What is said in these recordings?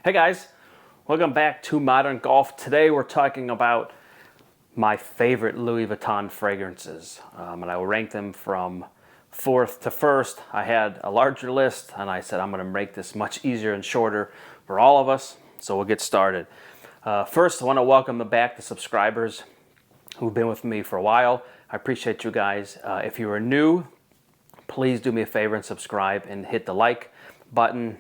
Hey guys, welcome back to Modern Golf. Today we're talking about my favorite Louis Vuitton fragrances, and I will rank them from fourth to first. I had a larger list, and I said I'm going to make this much easier and shorter for all of us, so we'll get started. First, I want to welcome back the subscribers who've been with me for a while. I appreciate you guys. If you are new, please do me a favor and subscribe and hit the like button.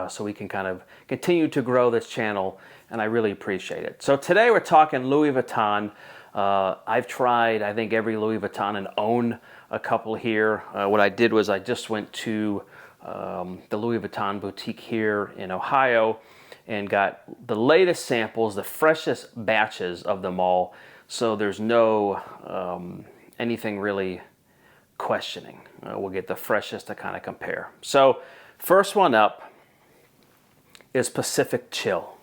So we can kind of continue to grow this channel, and I really appreciate it. So today we're talking Louis Vuitton. I've tried, I think, every Louis Vuitton and own a couple here. What I did was I just went to the Louis Vuitton boutique here in Ohio and got the latest samples, the freshest batches of them all. So there's no anything really questioning. We'll get the freshest to kind of compare. So first one up is Pacific Chill.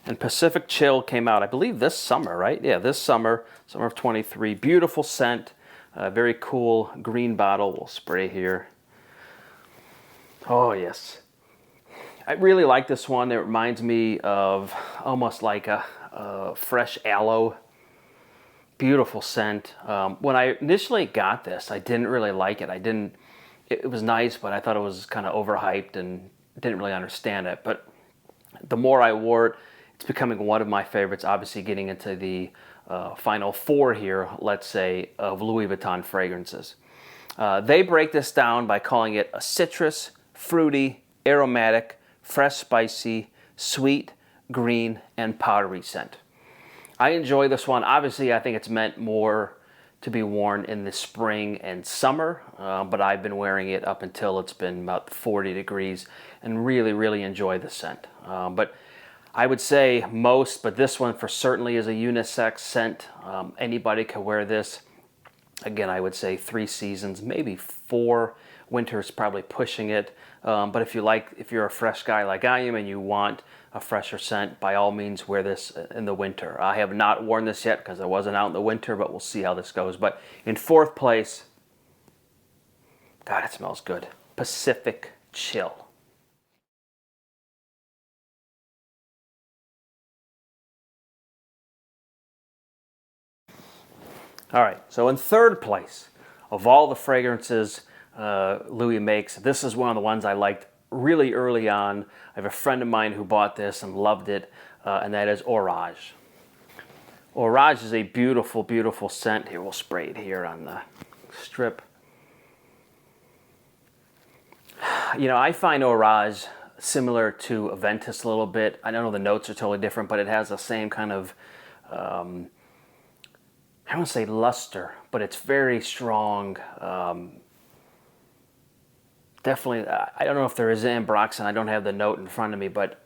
And Pacific Chill came out, I believe, this summer, right? Yeah, this summer of 23. Beautiful scent, very cool green bottle. We'll spray here. Oh, yes. I really like this one. It reminds me of almost like a fresh aloe. Beautiful scent. When I initially got this, I didn't really like it. It was nice, but I thought it was kind of overhyped and didn't really understand it. But the more I wore it, it's becoming one of my favorites, obviously getting into the final four here, let's say, of Louis Vuitton fragrances. They break this down by calling it a citrus, fruity, aromatic, fresh, spicy, sweet, green, and powdery scent. I enjoy this one. Obviously, I think it's meant more to be worn in the spring and summer, but I've been wearing it up until it's been about 40 degrees and really enjoy the scent. But I would say most, but this one for certainly is a unisex scent. Anybody can wear this. Again, I would say 3 seasons, maybe 4. Winter is probably pushing it. But if you're a fresh guy like I am and you want a fresher scent, by all means wear this in the winter. I have not worn this yet because I wasn't out in the winter, but we'll see how this goes. But in fourth place, God, it smells good. Pacific Chill. All right, so in third place of all the fragrances Louis makes, this is one of the ones I liked really early on. I have a friend of mine who bought this and loved it, and that is Orage. Orage is a beautiful scent. Here, we'll spray it here on the strip. You know, I find Orage similar to Aventus a little bit. I don't know the notes are totally different, but it has the same kind of, I don't want to say luster, but it's very strong. Definitely, I don't know if there is ambroxan. I don't have the note in front of me, but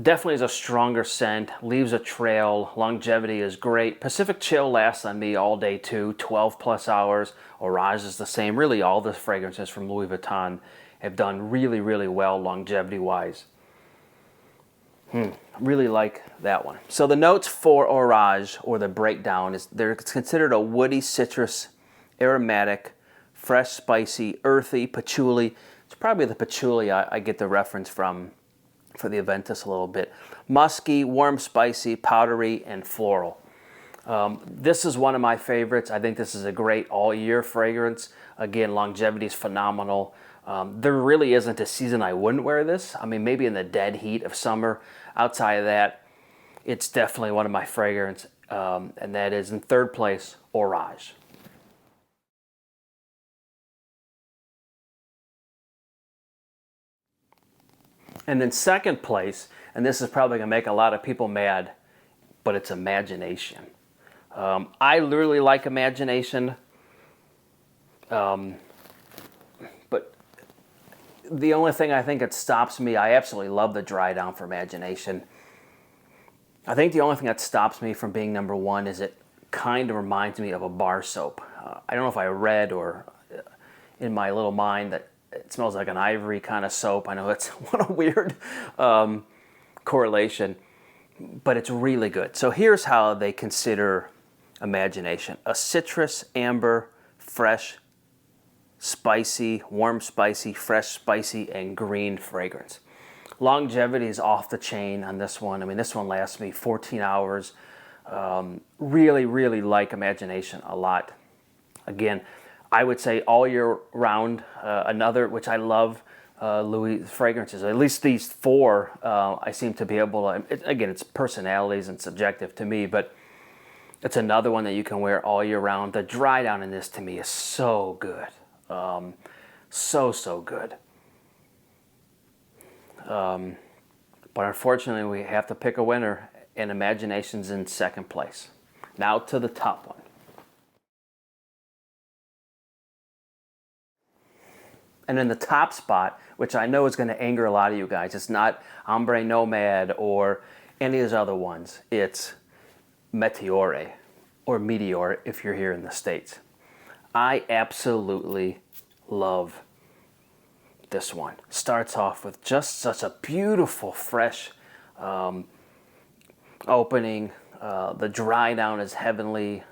definitely is a stronger scent, leaves a trail, longevity is great. Pacific Chill lasts on me all day too, 12 plus hours. Orage is the same. Really, all the fragrances from Louis Vuitton have done really well longevity-wise. Really like that one. So the notes for Orage, or the breakdown, is it's considered a woody citrus, aromatic, fresh, spicy, earthy, patchouli. It's probably the patchouli I get the reference from for the Aventus a little bit. Musky, warm, spicy, powdery, and floral. This is one of my favorites. I think this is a great all-year fragrance. Again, longevity is phenomenal. There really isn't a season I wouldn't wear this. I mean, maybe in the dead heat of summer. Outside of that, it's definitely one of my fragrances, and that is in third place, Orage. And then second place, and this is probably going to make a lot of people mad, but it's Imagination. I literally like Imagination, but the only thing I think that stops me, I absolutely love the dry down for Imagination. I think the only thing that stops me from being number one is it kind of reminds me of a bar soap. I don't know if I read or in my little mind that it smells like an ivory kind of soap. I know that's what a weird correlation, but it's really good. So here's how they consider Imagination: a citrus, amber, fresh, spicy, warm spicy, fresh spicy, and green fragrance. Longevity is off the chain on this one. I mean, this one lasts me 14 hours. Really, really like Imagination a lot. Again, I would say all year round. Another, which I love, Louis fragrances. At least these four, I seem to be able to. Again, it's personalities and subjective to me, but it's another one that you can wear all year round. The dry down in this to me is so good, so good. But unfortunately, we have to pick a winner, and Imagination's in second place. Now to the top one. And in the top spot, which I know is going to anger a lot of you guys, it's not Ombre Nomad or any of those other ones. It's Meteor, or Meteor if you're here in the States. I absolutely love this one. Starts off with just such a beautiful, fresh opening. The dry down is heavenly.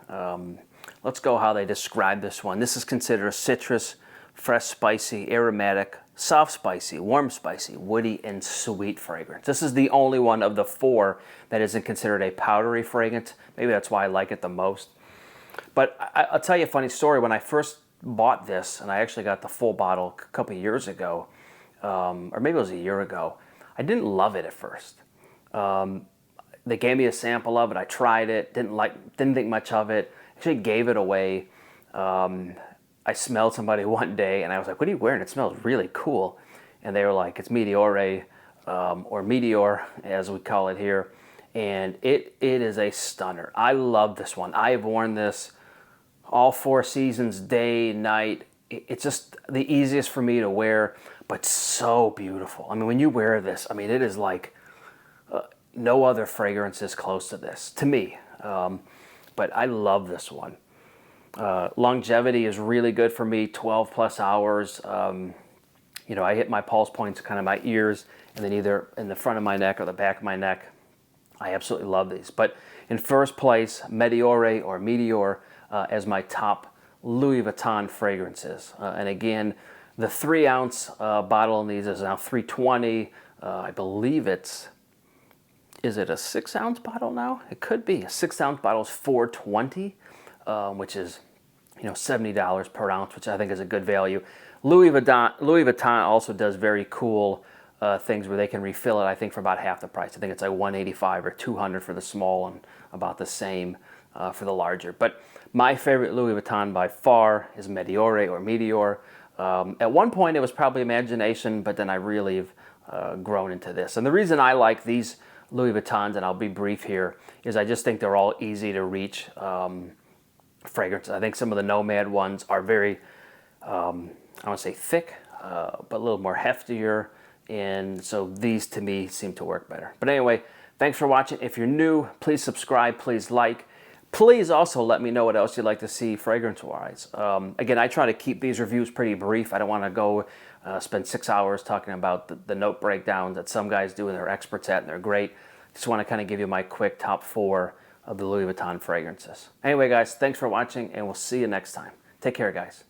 Let's go how they describe this one. This is considered a citrus, fresh, spicy, aromatic, soft spicy, warm spicy, woody, and sweet fragrance. This is the only one of the four that isn't considered a powdery fragrance. Maybe that's why I like it the most. But I'll tell you a funny story. When I first bought this, and I actually got the full bottle a couple of years ago, or maybe it was a year ago, I didn't love it at first. They gave me a sample of it. I tried it. Didn't think much of it. Actually gave it away. I smelled somebody one day, and I was like, "What are you wearing? It smells really cool." And they were like, "It's Meteor, or Meteor, as we call it here." And it is a stunner. I love this one. I have worn this all 4 seasons, day, night. It's just the easiest for me to wear, but so beautiful. I mean, when you wear this, I mean, it is like no other fragrance is close to this, to me. But I love this one. Longevity is really good for me, 12 plus hours. You know, I hit my pulse points, kind of my ears, and then either in the front of my neck or the back of my neck. I absolutely love these. But in first place, Meteor or Meteor as my top Louis Vuitton fragrances. And again, the 3-ounce bottle in these is now $320. I believe is it a 6-ounce bottle now? It could be. A 6-ounce bottle is $420, which is, you know, $70 per ounce, which I think is a good value. Louis Vuitton also does very cool things where they can refill it, I think, for about half the price. I think it's like $185 or $200 for the small and about the same for the larger. But my favorite Louis Vuitton by far is Meteor or Meteor. At one point it was probably Imagination, but then I really have grown into this. And the reason I like these Louis Vuittons, and I'll be brief here, is I just think they're all easy to reach fragrances. I think some of the Nomad ones are very, I don't want to say thick, but a little more heftier. And so these to me seem to work better. But anyway, thanks for watching. If you're new, please subscribe, please like. Please also let me know what else you'd like to see fragrance-wise. Again, I try to keep these reviews pretty brief. I don't want to go spend 6 hours talking about the note breakdowns that some guys do and they're experts at and they're great. Just want to kind of give you my quick top 4 of the Louis Vuitton fragrances. Anyway, guys, thanks for watching, and we'll see you next time. Take care, guys.